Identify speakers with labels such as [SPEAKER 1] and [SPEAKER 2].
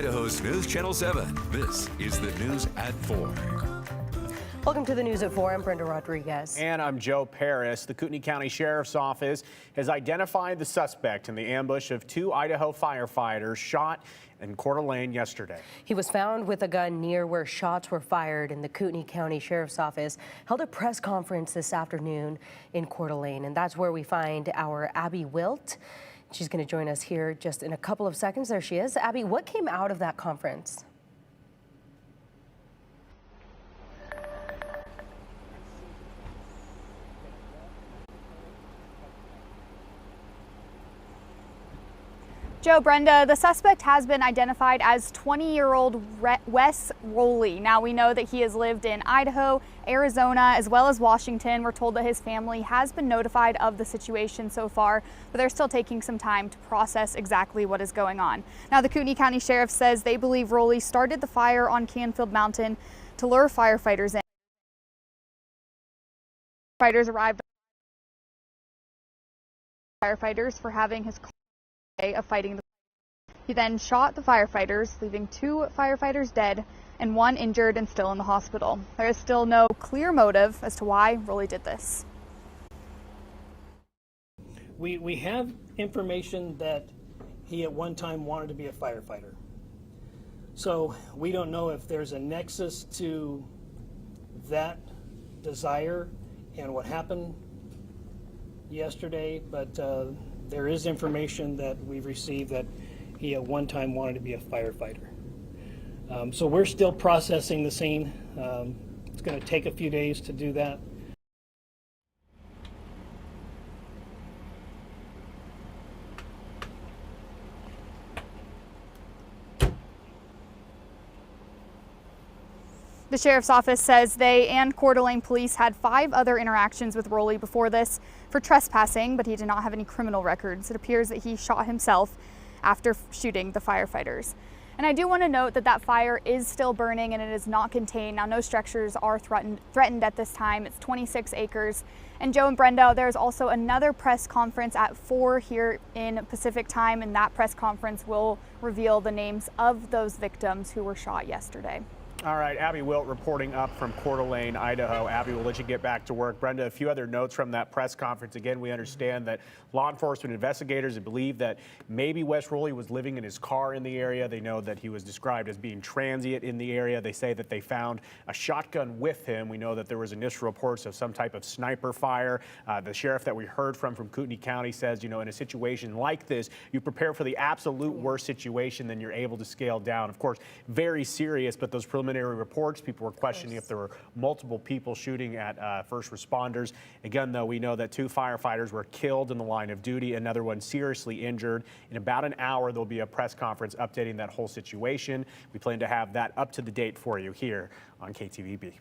[SPEAKER 1] Idaho's News Channel 7. This is the News at 4.
[SPEAKER 2] Welcome to the News at 4. I'm Brenda Rodriguez.
[SPEAKER 3] And I'm Joe Paris. The Kootenai County Sheriff's Office has identified the suspect in the ambush of 2 Idaho firefighters shot in Coeur d'Alene yesterday.
[SPEAKER 2] He was found with a gun near where shots were fired, and the Kootenai County Sheriff's Office held a press conference this afternoon in Coeur d'Alene, and that's where we find our Abby Wilt. She's going to join us here just in a couple of seconds. There she is. Abby, what came out of that conference?
[SPEAKER 4] Joe, Brenda, the suspect has been identified as 20-year-old Wes Rowley. Now, we know that he has lived in Idaho, Arizona, as well as Washington. We're told that his family has been notified of the situation so far, but they're still taking some time to process exactly what is going on. Now, the Kootenai County Sheriff says they believe Rowley started the fire on Canfield Mountain to lure firefighters in. Firefighters arrived for having his of fighting. He then shot the firefighters, leaving 2 firefighters dead and 1 injured and still in the hospital. There is still no clear motive as to why Rowley did this.
[SPEAKER 5] We have information that he at one time wanted to be a firefighter. So we don't know if there's a nexus to that desire and what happened yesterday, but there is information that we've received that he at one time wanted to be a firefighter. So we're still processing the scene. It's going to take a few days to do that.
[SPEAKER 4] The Sheriff's Office says they and Coeur d'Alene police had 5 other interactions with Rowley before this for trespassing, but he did not have any criminal records. It appears that he shot himself after shooting the firefighters. And I do want to note that that fire is still burning and it is not contained. Now, no structures are threatened at this time. It's 26 acres. And Joe and Brenda, there's also another press conference at 4 here in Pacific time, and that press conference will reveal the names of those victims who were shot yesterday.
[SPEAKER 3] All right, Abby Wilt reporting up from Coeur d'Alene, Idaho. Abby, we'll let you get back to work. Brenda, a few other notes from that press conference. Again, we understand that law enforcement investigators believe that maybe Wes Rowley was living in his car in the area. They know that he was described as being transient in the area. They say that they found a shotgun with him. We know that there was initial reports of some type of sniper fire. The sheriff that we heard from Kootenai County says, in a situation like this, you prepare for the absolute worst situation, then you're able to scale down. Of course, very serious, but those preliminary reports, people were questioning if there were multiple people shooting at first responders. Again, though, we know that 2 firefighters were killed in the line of duty, another one seriously injured. In about an hour, there'll be a press conference updating that whole situation. We plan to have that up to the date for you here on KTVB.